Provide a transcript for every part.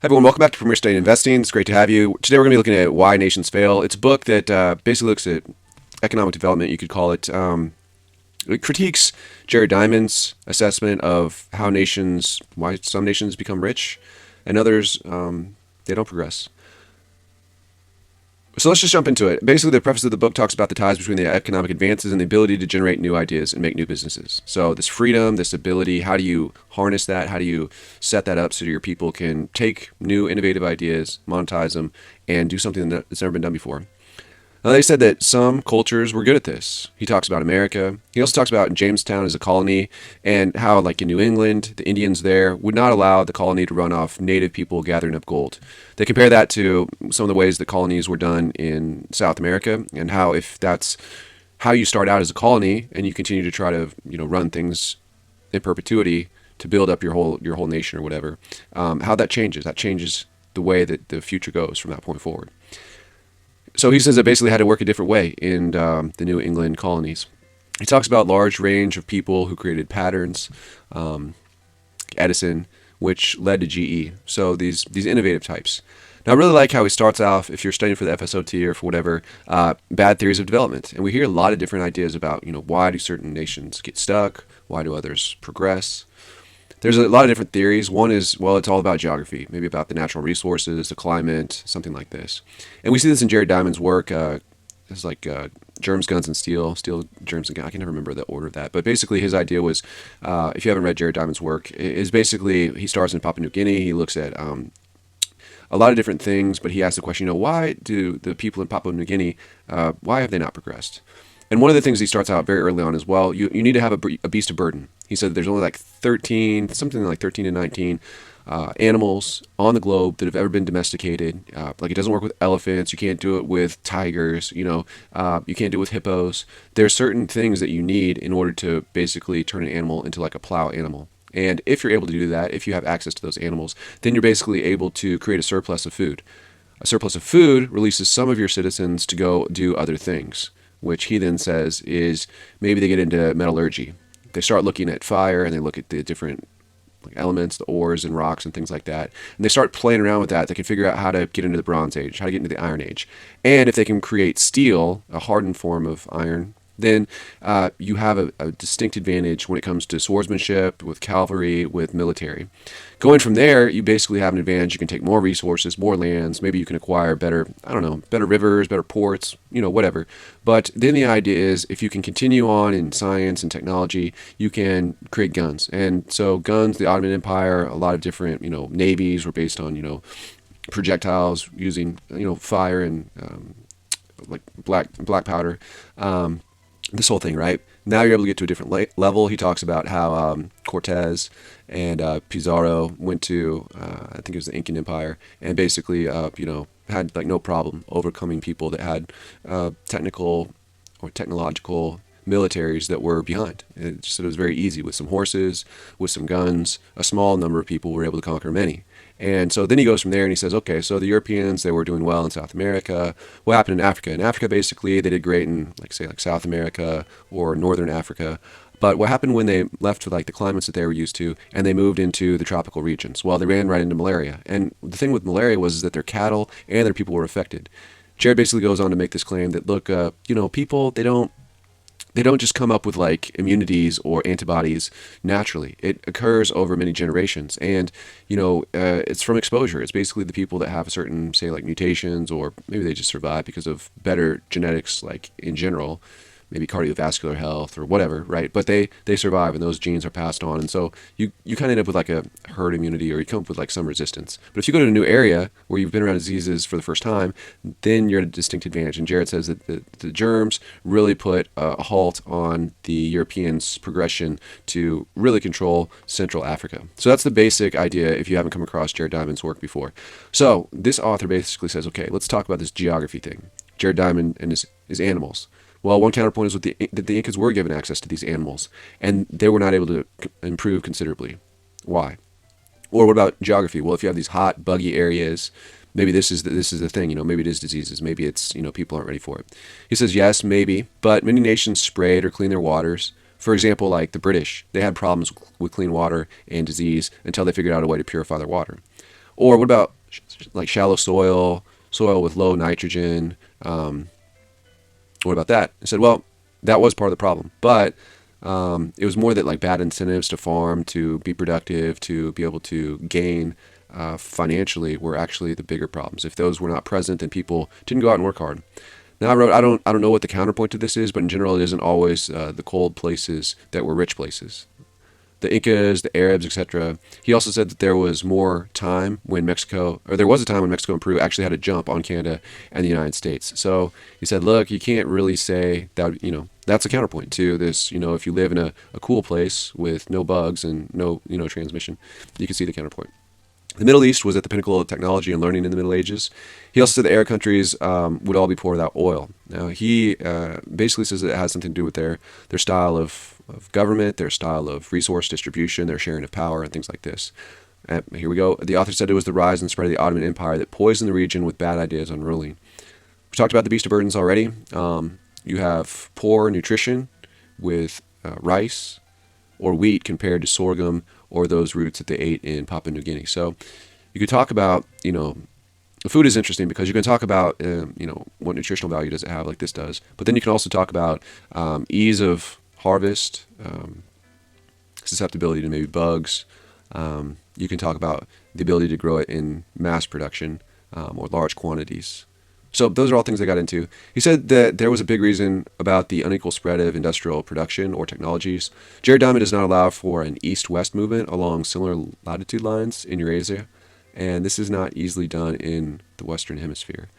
Hi everyone, welcome back to Premier Study Investing. It's great to have you. Today we're going to be looking at Why Nations Fail. It's a book that basically looks at economic development, you could call it. It critiques Jared Diamond's assessment of why some nations become rich and others, they don't progress. So let's just jump into it. Basically, the preface of the book talks about the ties between the economic advances and the ability to generate new ideas and make new businesses. So this freedom, this ability, how do you harness that? How do you set that up so your people can take new innovative ideas, monetize them, and do something that's never been done before? Now, they said that some cultures were good at this. He talks about America. He also talks about Jamestown as a colony and how, like in New England, the Indians there would not allow the colony to run off native people gathering up gold. They compare that to some of the ways the colonies were done in South America and how if that's how you start out as a colony and you continue to try to run things in perpetuity to build up your whole nation or whatever, how that changes. That changes the way that the future goes from that point forward. So he says it basically had to work a different way in the New England colonies. He talks about large range of people who created patterns, Edison, which led to GE. So these innovative types. Now I really like how he starts off, if you're studying for the FSOT or for whatever, bad theories of development. And we hear a lot of different ideas about, why do certain nations get stuck? Why do others progress? There's a lot of different theories. One is, well, it's all about geography, maybe about the natural resources, the climate, something like this. And we see this in Jared Diamond's work. It's like germs, guns, and steel. Steel, germs, and guns. I can never remember the order of that. But basically his idea was, if you haven't read Jared Diamond's work, is basically he starts in Papua New Guinea. He looks at a lot of different things, but he asks the question, why do the people in Papua New Guinea, why have they not progressed? And one of the things he starts out very early on as well, you need to have a beast of burden. He said there's only like 13 to 19 animals on the globe that have ever been domesticated. Like it doesn't work with elephants. You can't do it with tigers. You can't do it with hippos. There's certain things that you need in order to basically turn an animal into like a plow animal. And if you're able to do that, if you have access to those animals, then you're basically able to create a surplus of food. A surplus of food releases some of your citizens to go do other things, which he then says is maybe they get into metallurgy. They start looking at fire and they look at the different elements, the ores and rocks and things like that. And they start playing around with that. They can figure out how to get into the Bronze Age, how to get into the Iron Age. And if they can create steel, a hardened form of iron, then you have a distinct advantage when it comes to swordsmanship, with cavalry, with military. Going from there, you basically have an advantage. You can take more resources, more lands. Maybe you can acquire better rivers, better ports, whatever. But then the idea is if you can continue on in science and technology, you can create guns. And so guns, the Ottoman Empire, a lot of different, navies were based on, projectiles using, fire and like black powder. This whole thing, right? Now you're able to get to a different level. He talks about how Cortez and Pizarro went to, I think it was the Incan Empire, and basically, had like no problem overcoming people that had technical or technological militaries that were behind. It was very easy with some horses, with some guns. A small number of people were able to conquer many. And so then he goes from there and he says, okay, so the Europeans, they were doing well in South America. What happened in Africa? In Africa, basically, they did great in, like South America or Northern Africa. But what happened when they left the climates that they were used to and they moved into the tropical regions? Well, they ran right into malaria. And the thing with malaria was that their cattle and their people were affected. Jared basically goes on to make this claim that, look, people, they don't just come up with like immunities or antibodies naturally. It occurs over many generations. And, it's from exposure. It's basically the people that have a certain, say, like mutations, or maybe they just survive because of better genetics, like in general, maybe cardiovascular health or whatever, right? But they survive and those genes are passed on. And so you kind of end up with like a herd immunity, or you come up with like some resistance. But if you go to a new area where you've been around diseases for the first time, then you're at a distinct advantage. And Jared says that the germs really put a halt on the Europeans' progression to really control Central Africa. So that's the basic idea if you haven't come across Jared Diamond's work before. So this author basically says, okay, let's talk about this geography thing. Jared Diamond and his animals. Well, one counterpoint is that the Incas were given access to these animals, and they were not able to improve considerably. Why? Or what about geography? Well, if you have these hot, buggy areas, maybe this is the thing. Maybe it is diseases. Maybe it's people aren't ready for it. He says yes, maybe, but many nations sprayed or cleaned their waters. For example, like the British, they had problems with clean water and disease until they figured out a way to purify their water. Or what about like shallow soil, soil with low nitrogen? What about that? I said, well, that was part of the problem, but it was more that like bad incentives to farm, to be productive, to be able to gain financially were actually the bigger problems. If those were not present, then people didn't go out and work hard. Now I wrote, I don't know what the counterpoint to this is, but in general, it isn't always the cold places that were rich places. The Incas, the Arabs, etc. He also said that there was more time when Mexico, or there was a time when Mexico and Peru actually had a jump on Canada and the United States. So he said, look, you can't really say that, that's a counterpoint to this, if you live in a cool place with no bugs and no, transmission, you can see the counterpoint. The Middle East was at the pinnacle of technology and learning in the Middle Ages. He also said the Arab countries would all be poor without oil. Now, he basically says that it has something to do with their style of government, their style of resource distribution, their sharing of power, and things like this. And here we go. The author said it was the rise and spread of the Ottoman Empire that poisoned the region with bad ideas on ruling. We talked about the beast of burdens already. You have poor nutrition with rice or wheat compared to sorghum or those roots that they ate in Papua New Guinea. So you could talk about, food is interesting because you can talk about, what nutritional value does it have, like this does. But then you can also talk about ease of harvest, susceptibility to maybe bugs. You can talk about the ability to grow it in mass production or large quantities. So those are all things I got into. He said that there was a big reason about the unequal spread of industrial production or technologies. Jared Diamond does not allow for an east-west movement along similar latitude lines in Eurasia, and this is not easily done in the Western Hemisphere.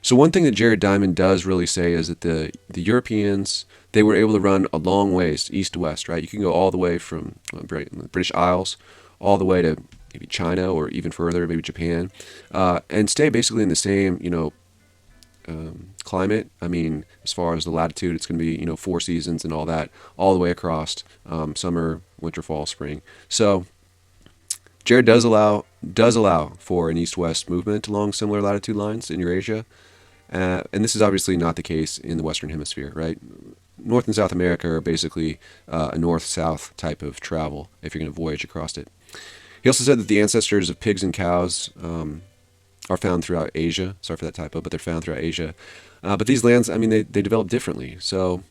So one thing that Jared Diamond does really say is that the Europeans, they were able to run a long ways east to west, right? You can go all the way from the British Isles all the way to maybe China or even further, maybe Japan, and stay basically in the same, climate. I mean, as far as the latitude, it's going to be, 4 seasons and all that, all the way across summer, winter, fall, spring. So Jared does allow for an east-west movement along similar latitude lines in Eurasia. And this is obviously not the case in the Western Hemisphere, right? North and South America are basically a north-south type of travel if you're going to voyage across it. He also said that the ancestors of pigs and cows are found throughout Asia. Sorry for that typo, but they're found throughout Asia. But these lands, I mean, they develop differently. So,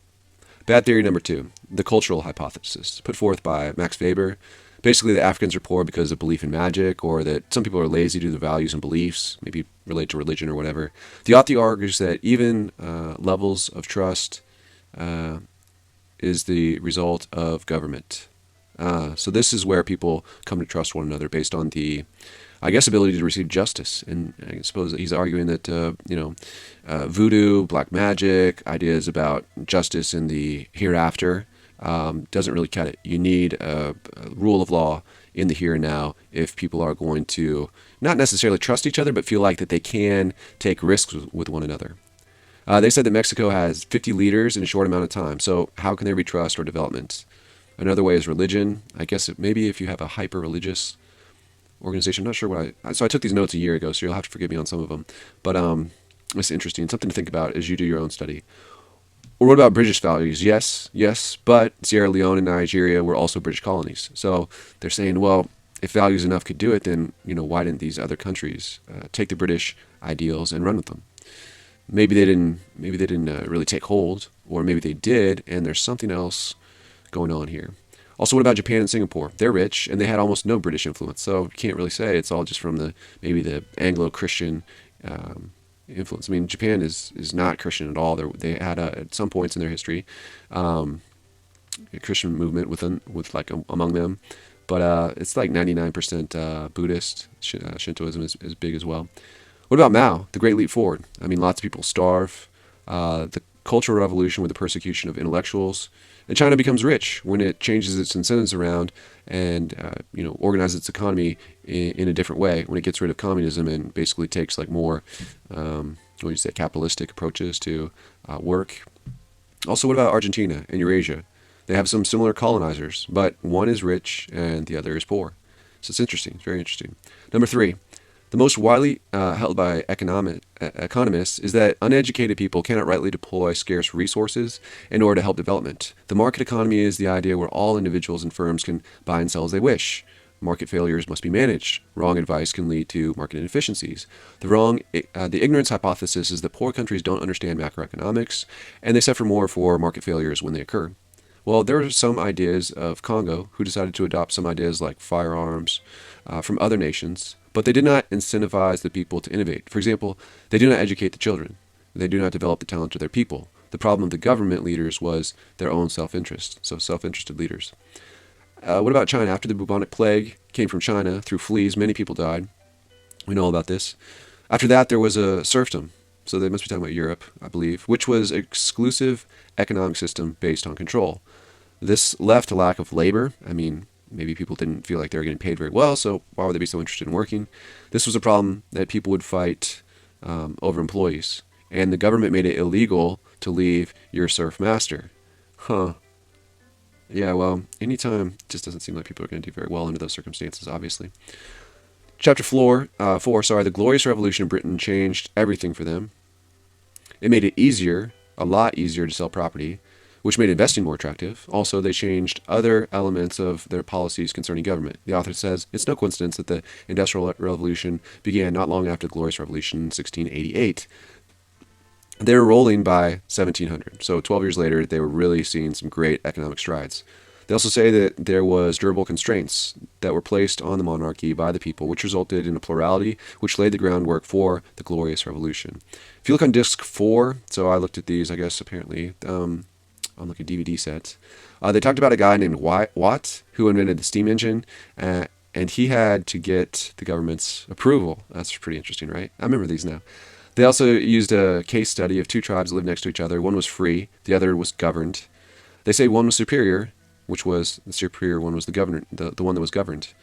bad theory number 2, the cultural hypothesis, put forth by Max Weber. Basically, the Africans are poor because of belief in magic, or that some people are lazy due to their values and beliefs, maybe related to religion or whatever. The author argues that even levels of trust is the result of government. So this is where people come to trust one another based on the, ability to receive justice. And I suppose that he's arguing that, voodoo, black magic, ideas about justice in the hereafter doesn't really cut it. You need a rule of law in the here and now if people are going to not necessarily trust each other, but feel like that they can take risks with one another. They said that Mexico has 50 leaders in a short amount of time. So how can there be trust or development? Another way is religion. I guess maybe if you have a hyper-religious organization, I'm not sure so I took these notes a year ago, so you'll have to forgive me on some of them. But it's interesting, something to think about as you do your own study. Or what about British values? Yes, but Sierra Leone and Nigeria were also British colonies. So they're saying, well, if values enough could do it, then why didn't these other countries take the British ideals and run with them? Maybe they didn't really take hold, or maybe they did, and there's something else going on here. Also, what about Japan and Singapore? They're rich, and they had almost no British influence, so you can't really say it's all just from the Anglo-Christian influence. I mean, Japan is not Christian at all. They had at some points in their history a Christian movement among them, but it's like 99% Buddhist. Shintoism is big as well. What about Mao, the Great Leap Forward? I mean, lots of people starve. The Cultural Revolution with the persecution of intellectuals. And China becomes rich when it changes its incentives around and organizes its economy in a different way. When it gets rid of communism and basically takes more capitalistic approaches to work. Also, what about Argentina and Eurasia? They have some similar colonizers, but one is rich and the other is poor. So it's interesting. It's very interesting. Number 3. The most widely held by economists is that uneducated people cannot rightly deploy scarce resources in order to help development. The market economy is the idea where all individuals and firms can buy and sell as they wish. market failures must be managed. Wrong advice can lead to market inefficiencies. The ignorance hypothesis is that poor countries don't understand macroeconomics, and they suffer more for market failures when they occur. Well, there were some ideas of Congo who decided to adopt some ideas like firearms from other nations, but they did not incentivize the people to innovate. For example, they do not educate the children. They do not develop the talent of their people. The problem of the government leaders was their own self-interest, so self-interested leaders. What about China? After the bubonic plague came from China through fleas, many people died. We know all about this. After that, there was a serfdom. So they must be talking about Europe, I believe, which was an exclusive economic system based on control. This left a lack of labor. I mean, maybe people didn't feel like they were getting paid very well, so why would they be so interested in working? This was a problem that people would fight over employees. And the government made it illegal to leave your serf master. Huh. Yeah, well, anytime, it just doesn't seem like people are going to do very well under those circumstances, obviously. Chapter 4, the Glorious Revolution in Britain changed everything for them. It made it easier, a lot easier to sell property, which made investing more attractive. Also, they changed other elements of their policies concerning government. The author says, it's no coincidence that the Industrial Revolution began not long after the Glorious Revolution in 1688. They were rolling by 1700. So 12 years later, they were really seeing some great economic strides. They also say that there was durable constraints that were placed on the monarchy by the people, which resulted in a plurality, which laid the groundwork for the Glorious Revolution. If you look on disc 4, so I looked at these, I guess, apparently, on like a DVD set, they talked about a guy named Watt, who invented the steam engine, and he had to get the government's approval. That's pretty interesting, right? I remember these now. They also used a case study of two tribes that lived next to each other. One was free, the other was governed. They say one was superior, which was the superior one was the one that was governed.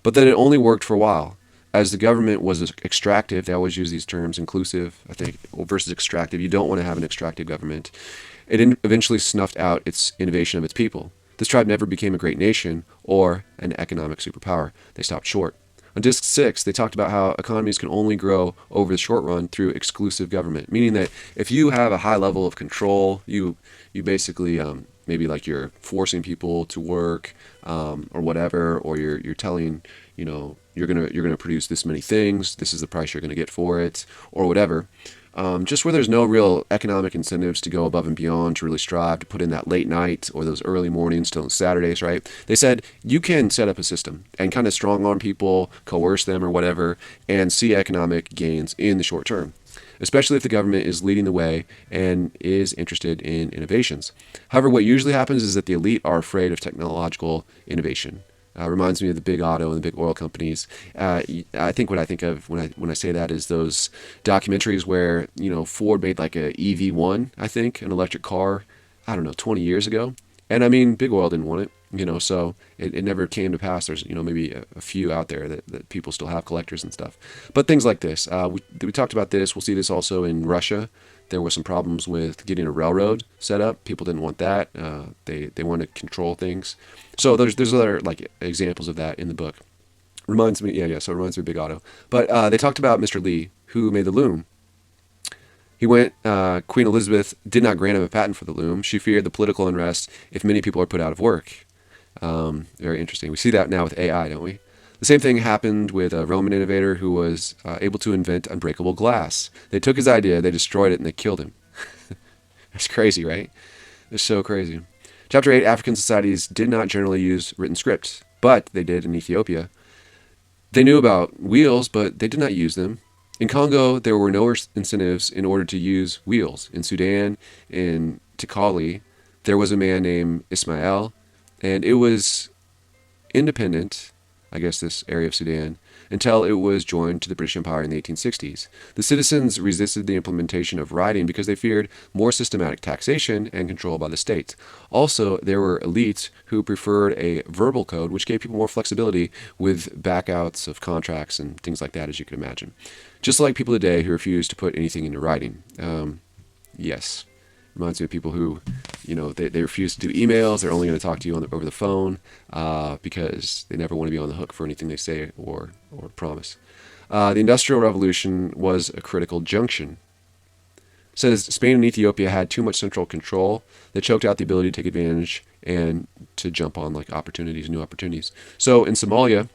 But then it only worked for a while. As the government was extractive, they always use these terms, inclusive, I think, versus extractive. You don't want to have an extractive government. It eventually snuffed out its innovation of its people. This tribe never became a great nation or an economic superpower. They stopped short. On disc 6, they talked about how economies can only grow over the short run through exclusive government, meaning that if you have a high level of control, you basically maybe like you're forcing people to work or whatever, or you're telling, you're gonna produce this many things, this is the price you're gonna get for it, or whatever. Just where there's no real economic incentives to go above and beyond, to really strive to put in that late night or those early mornings till Saturdays, right? They said you can set up a system and kind of strong arm people, coerce them or whatever, and see economic gains in the short term, especially if the government is leading the way and is interested in innovations. However, what usually happens is that the elite are afraid of technological innovation. Reminds me of the big auto and the big oil companies. I think what I think of when I say that is those documentaries where Ford made like a EV1, I think, an electric car, 20 years ago, and I mean big oil didn't want it, so it never came to pass. There's maybe a few out there that people still have, collectors and stuff, but things like this. We talked about this. We'll see this also in Russia. There were some problems with getting a railroad set up. People didn't want that. They want to control things. So there's other like examples of that in the book. Reminds me, So it reminds me of Big Auto. But they talked about Mr. Lee, who made the loom. He went. Queen Elizabeth did not grant him a patent for the loom. She feared the political unrest if many people are put out of work. Very interesting. We see that now with AI, don't we? The same thing happened with a Roman innovator who was able to invent unbreakable glass. They took his idea, they destroyed it, and they killed him. That's crazy, right? It's so crazy. Chapter 8, African societies did not generally use written script, but they did in Ethiopia. They knew about wheels, but they did not use them. In Congo, there were no incentives in order to use wheels. In Sudan, in Tikali, there was a man named Ismail, and it was independent, I guess this area of Sudan, until it was joined to the British Empire in the 1860s. The citizens resisted the implementation of writing because they feared more systematic taxation and control by the state. Also, there were elites who preferred a verbal code, which gave people more flexibility with backouts of contracts and things like that, as you can imagine. Just like people today who refuse to put anything into writing. Yes. Reminds me of people who, they refuse to do emails. They're only going to talk to you over the phone because they never want to be on the hook for anything they say or promise. The Industrial Revolution was a critical junction. It says Spain and Ethiopia had too much central control that choked out the ability to take advantage and to jump on like new opportunities. So in Somalia,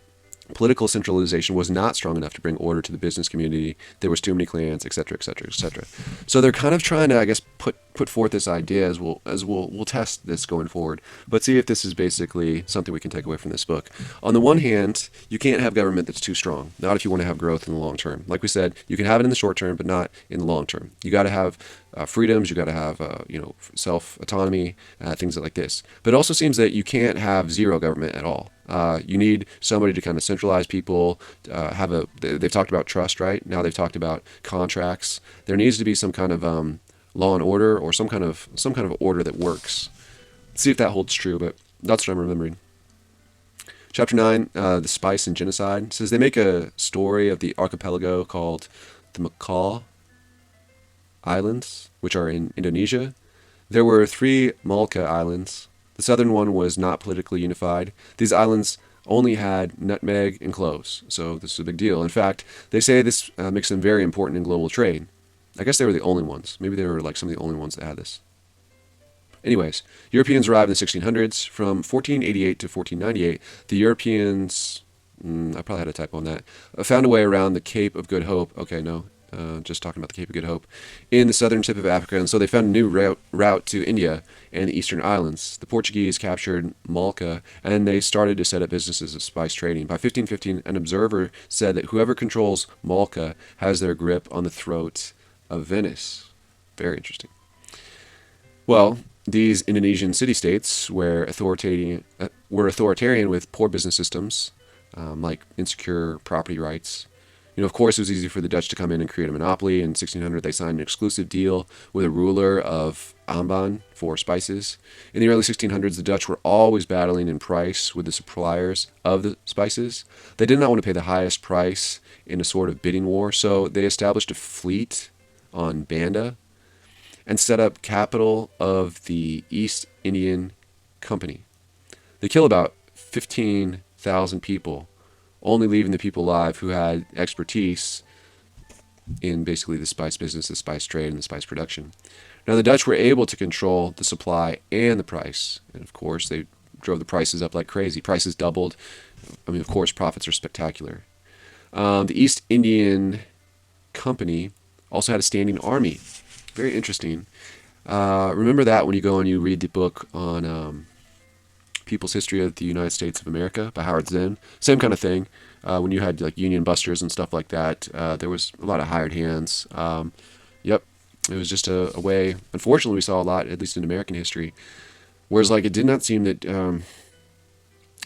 Political centralization was not strong enough to bring order to the business community. There was too many clans, etc., etc., etc. So they're kind of trying to, I guess, put forth this idea as we'll test this going forward. But see if this is basically something we can take away from this book. On the one hand, you can't have government that's too strong. Not if you want to have growth in the long term. Like we said, you can have it in the short term, but not in the long term. You got to have freedoms. You got to have self autonomy, things like this. But it also seems that you can't have zero government at all. You need somebody to kind of centralize people, they've talked about trust, right? Now they've talked about contracts. There needs to be some kind of law and order, or some kind of order that works. Let's see if that holds true, but that's what I'm remembering. Chapter 9, the spice and genocide, says they make a story of the archipelago called the Macaw Islands, which are in Indonesia. There were 3 Malacca Islands. The southern one was not politically unified. These islands only had nutmeg and cloves, so this is a big deal. In fact, they say this makes them very important in global trade. I guess they were the only ones. Maybe they were like some of the only ones that had this. Anyways, Europeans arrived in the 1600s. From 1488 to 1498, the Europeans, I probably had a typo on that, found a way around the Cape of Good Hope. Okay, no, just talking about the Cape of Good Hope, in the southern tip of Africa, and so they found a new route to India and the eastern islands. The Portuguese captured Malacca, and they started to set up businesses of spice trading. By 1515, an observer said that whoever controls Malacca has their grip on the throat of Venice. Very interesting. Well, these Indonesian city-states were authoritarian with poor business systems, like insecure property rights. Of course, it was easy for the Dutch to come in and create a monopoly. In 1600, they signed an exclusive deal with a ruler of Ambon for spices. In the early 1600s, the Dutch were always battling in price with the suppliers of the spices. They did not want to pay the highest price in a sort of bidding war, so they established a fleet on Banda and set up capital of the East Indian Company. They kill about 15,000 people, only leaving the people alive who had expertise in basically the spice business, the spice trade, and the spice production. Now, the Dutch were able to control the supply and the price, and of course, they drove the prices up like crazy. Prices doubled. Of course, profits are spectacular. The East Indian Company also had a standing army. Very interesting. Remember that when you go and you read the book on People's History of the United States of America by Howard Zinn. Same kind of thing. When you had like Union busters and stuff like that, there was a lot of hired hands. Yep, it was just a way. Unfortunately, we saw a lot, at least in American history. Whereas, like, it did not seem that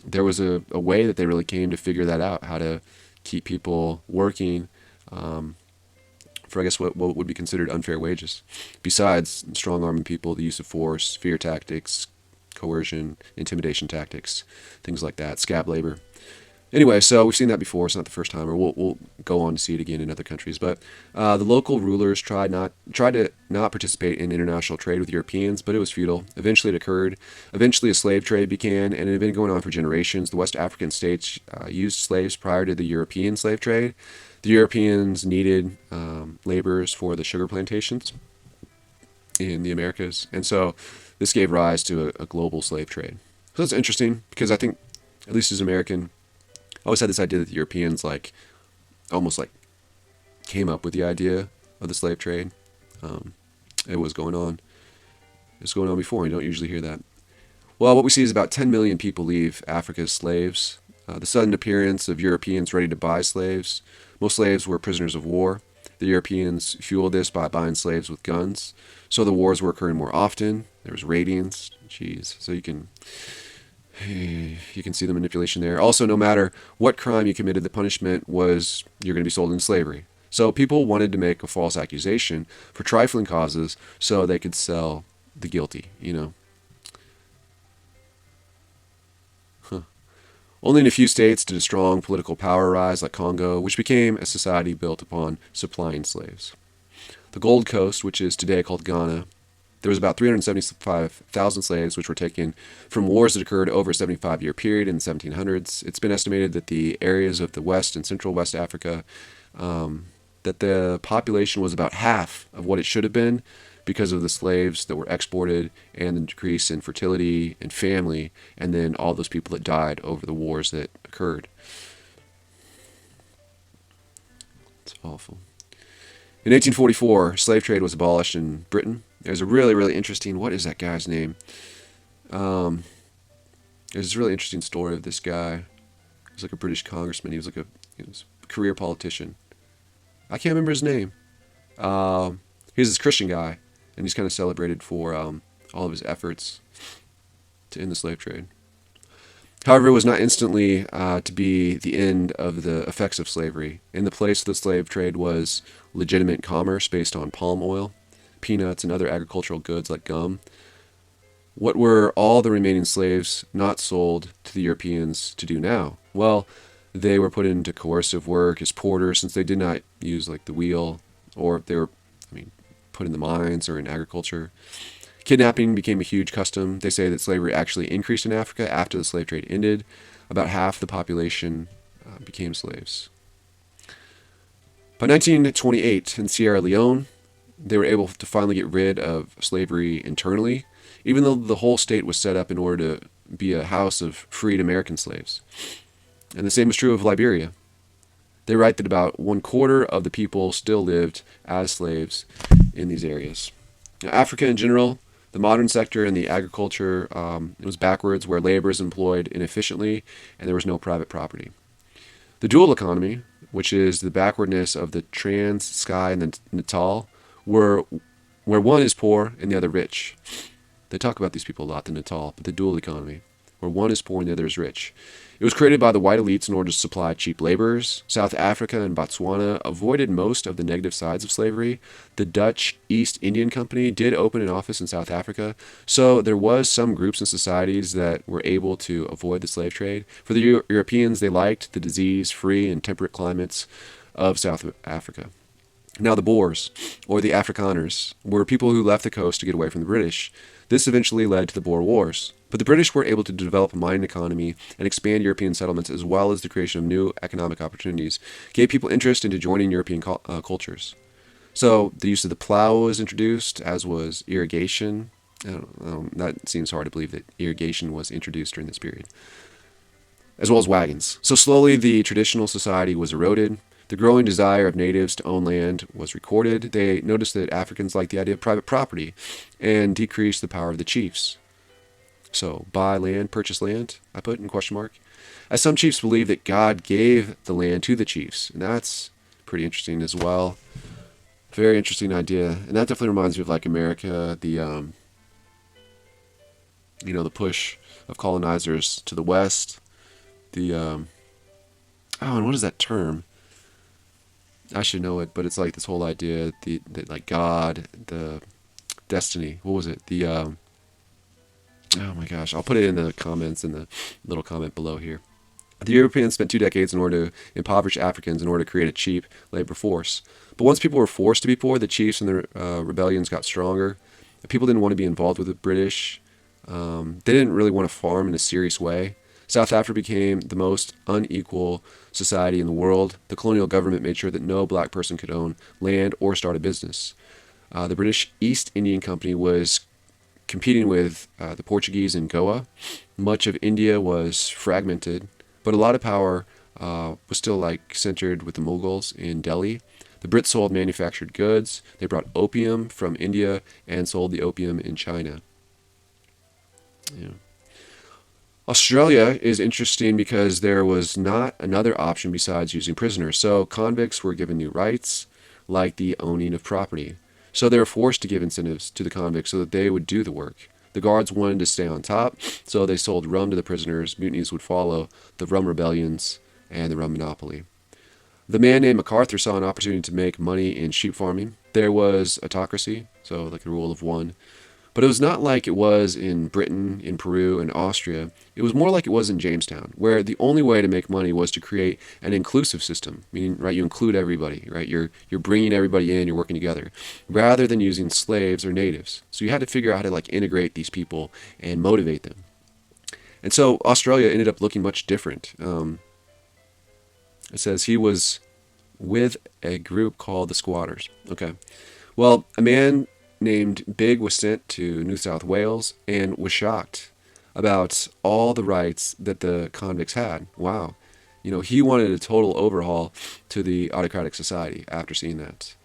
there was a way that they really came to figure that out, how to keep people working for, I guess, what would be considered unfair wages. Besides strong arming people, the use of force, fear tactics, coercion, intimidation tactics, things like that, scab labor. Anyway, so we've seen that before. It's not the first time, or we'll go on to see it again in other countries. But the local rulers tried to not participate in international trade with Europeans, but it was futile. Eventually, it occurred. Eventually, a slave trade began, and it had been going on for generations. The West African states used slaves prior to the European slave trade. The Europeans needed laborers for the sugar plantations in the Americas, and so this gave rise to a global slave trade. So it's interesting because I think, at least as an American, I always had this idea that the Europeans almost came up with the idea of the slave trade. It was going on. It was going on before. You don't usually hear that. Well, what we see is about 10 million people leave Africa as slaves. The sudden appearance of Europeans ready to buy slaves. Most slaves were prisoners of war. The Europeans fueled this by buying slaves with guns. So the wars were occurring more often. There was ratings. Jeez. So you can see the manipulation there. Also, no matter what crime you committed, the punishment was you're going to be sold into slavery. So people wanted to make a false accusation for trifling causes so they could sell the guilty, Only in a few states did a strong political power rise, like Congo, which became a society built upon supplying slaves. The Gold Coast, which is today called Ghana, there was about 375,000 slaves which were taken from wars that occurred over a 75-year period in the 1700s. It's been estimated that the areas of the West and Central West Africa, that the population was about half of what it should have been because of the slaves that were exported and the decrease in fertility and family, and then all those people that died over the wars that occurred. It's awful. In 1844, slave trade was abolished in Britain. There's a really, really interesting, what is that guy's name? Um, there's a really interesting story of this guy. He was like a British congressman. He was a career politician. I can't remember his name. He's this Christian guy, and he's kind of celebrated for all of his efforts to end the slave trade. However, it was not instantly to be the end of the effects of slavery. In the place of the slave trade was legitimate commerce based on palm oil, peanuts, and other agricultural goods like gum. What were all the remaining slaves not sold to the Europeans to do now? Well, they were put into coercive work as porters since they did not use like the wheel, or they were, put in the mines or in agriculture. Kidnapping became a huge custom. They say that slavery actually increased in Africa after the slave trade ended. About half the population became slaves. By 1928, in Sierra Leone, they were able to finally get rid of slavery internally, even though the whole state was set up in order to be a house of freed American slaves. And the same is true of Liberia. They write that about 1/4 of the people still lived as slaves in these areas. Now, Africa in general, the modern sector and the agriculture, it was backwards, where labor is employed inefficiently and there was no private property. The dual economy, which is the backwardness of the Trans, Sky, and the Natal, where one is poor and the other rich. They talk about these people a lot, the Natal, but the dual economy, where one is poor and the other is rich. It was created by the white elites in order to supply cheap laborers. South Africa and Botswana avoided most of the negative sides of slavery. The Dutch East Indian Company did open an office in South Africa, so there was some groups and societies that were able to avoid the slave trade. For the Europeans, they liked the disease-free and temperate climates of South Africa. Now the Boers, or the Afrikaners, were people who left the coast to get away from the British. This eventually led to the Boer Wars. But the British were able to develop a mining economy and expand European settlements, as well as the creation of new economic opportunities, gave people interest into joining European cultures. So the use of the plow was introduced, as was irrigation. I don't know, that seems hard to believe that irrigation was introduced during this period, as well as wagons. So slowly the traditional society was eroded. The growing desire of natives to own land was recorded. They noticed that Africans liked the idea of private property and decreased the power of the chiefs. So, buy land, purchase land, I put in question mark. As some chiefs believe that God gave the land to the chiefs. And that's pretty interesting as well. Very interesting idea. And that definitely reminds me of like America, the push of colonizers to the west. And what is that term? I should know it, but it's like this whole idea that like God, the destiny. What was it? Oh my gosh, I'll put it in the comments, in the little comment below here. The Europeans spent 2 decades in order to impoverish Africans in order to create a cheap labor force. But once people were forced to be poor, the chiefs and the rebellions got stronger. People didn't want to be involved with the British. They didn't really want to farm in a serious way. South Africa became the most unequal society in the world. The colonial government made sure that no black person could own land or start a business. The British East Indian Company was competing with the Portuguese in Goa. Much of India was fragmented, but a lot of power was still like centered with the Mughals in Delhi. The Brits sold manufactured goods. They brought opium from India and sold the opium in China. Yeah. Australia is interesting because there was not another option besides using prisoners. So convicts were given new rights, like the owning of property. So they were forced to give incentives to the convicts so that they would do the work. The guards wanted to stay on top, so they sold rum to the prisoners. Mutinies would follow, the rum rebellions, and the rum monopoly. The man named MacArthur saw an opportunity to make money in sheep farming. There was autocracy, so like a rule of one. But it was not like it was in Britain, in Peru, and Austria. It was more like it was in Jamestown, where the only way to make money was to create an inclusive system, meaning, right, you include everybody, right? You're bringing everybody in, you're working together, rather than using slaves or natives. So you had to figure out how to like integrate these people and motivate them. And so Australia ended up looking much different. It says he was with a group called the Squatters. Okay. Well, a man named Big was sent to New South Wales and was shocked about all the rights that the convicts had. Wow. He wanted a total overhaul to the autocratic society after seeing that.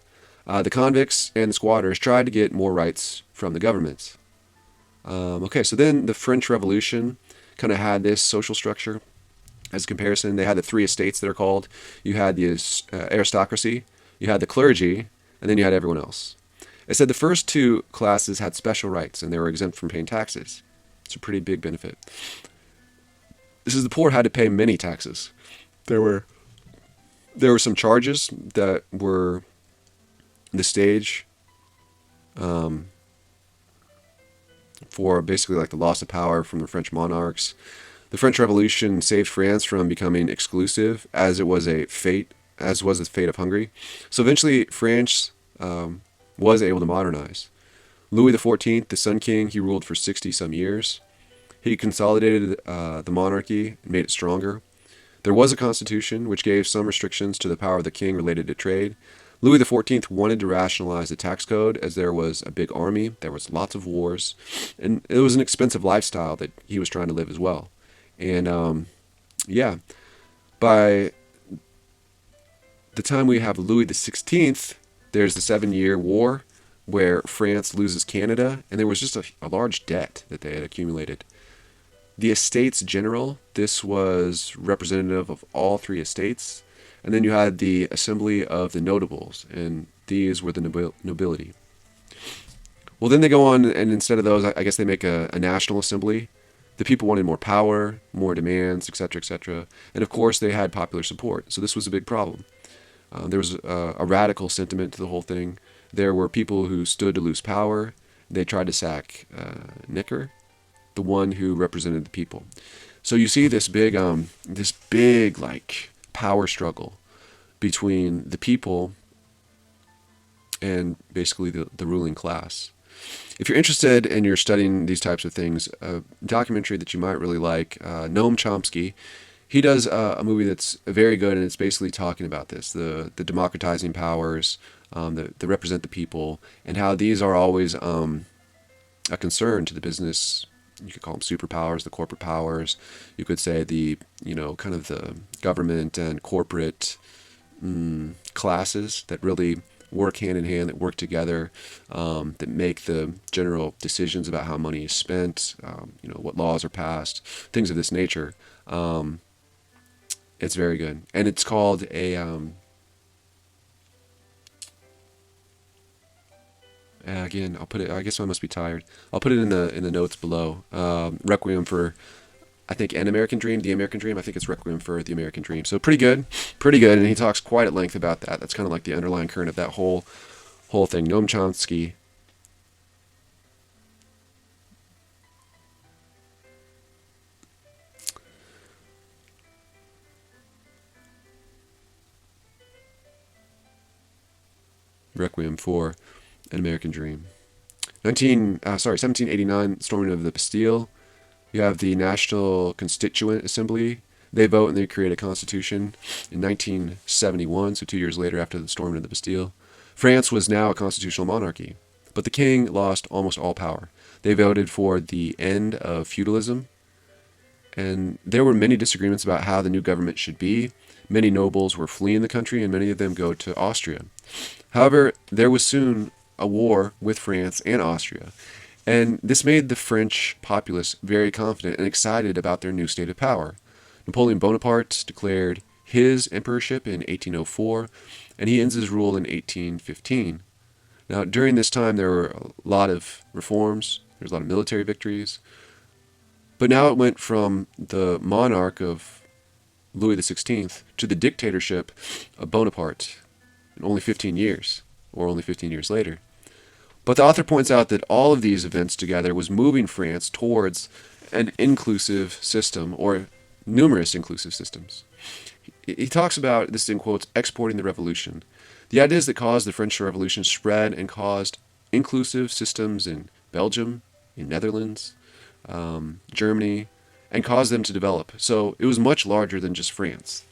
The convicts and the squatters tried to get more rights from the government. Okay, so then the French Revolution kind of had this social structure. As a comparison, they had the three estates that are called. You had the aristocracy, you had the clergy, and then you had everyone else. It said the first two classes had special rights and they were exempt from paying taxes. It's a pretty big benefit. This is the poor had to pay many taxes. There were some charges that were the stage for basically like the loss of power from the French monarchs. The French Revolution saved France from becoming exclusive, as was the fate of Hungary. So eventually, France was able to modernize. Louis XIV, the Sun King, he ruled for 60 some years. He consolidated the monarchy and made it stronger. There was a constitution which gave some restrictions to the power of the king related to trade. Louis XIV wanted to rationalize the tax code as there was a big army, there was lots of wars, and it was an expensive lifestyle that he was trying to live as well. And yeah, by the time we have Louis XVI, there's the 7-Year War where France loses Canada, and there was just a large debt that they had accumulated. The Estates General, this was representative of all three estates. And then you had the Assembly of the Notables, and these were the nobility. Well, then they go on, and instead of those, I guess they make a national assembly. The people wanted more power, more demands, etc., etc. And of course, they had popular support. So this was a big problem. There was a radical sentiment to the whole thing. There were people who stood to lose power. They tried to sack Necker, the one who represented the people. So you see this big like power struggle between the people and basically the ruling class. If you're interested and you're studying these types of things, a documentary that you might really like, Noam Chomsky, he does a movie that's very good, and it's basically talking about this, the democratizing powers that represent the people, and how these are always a concern to the business. You could call them superpowers, the corporate powers. You could say kind of the government and corporate classes that really work hand in hand, that work together, that make the general decisions about how money is spent, what laws are passed, things of this nature. It's very good. And it's called again, I'll put it. I guess I must be tired. I'll put it in the notes below. Requiem for, I think, An American Dream, The American Dream. I think it's Requiem for the American Dream. So pretty good, and he talks quite at length about that. That's kind of like the underlying current of that whole thing. Noam Chomsky. Requiem for An American Dream. 1789, storming of the Bastille. You have the National Constituent Assembly. They vote and they create a constitution in 1971, so 2 years later after the storming of the Bastille. France was now a constitutional monarchy, but the king lost almost all power. They voted for the end of feudalism, and there were many disagreements about how the new government should be. Many nobles were fleeing the country, and many of them go to Austria. However, there was soon a war with France and Austria, and this made the French populace very confident and excited about their new state of power. Napoleon Bonaparte declared his emperorship in 1804, and he ends his rule in 1815. Now, during this time, there were a lot of reforms, there was a lot of military victories, but now it went from the monarch of Louis XVI to the dictatorship of Bonaparte in only 15 years, or only 15 years later. But the author points out that all of these events together was moving France towards an inclusive system, or numerous inclusive systems. He talks about, this in quotes, exporting the revolution. The ideas that caused the French Revolution spread and caused inclusive systems in Belgium, in Netherlands, Germany, and caused them to develop. So it was much larger than just France.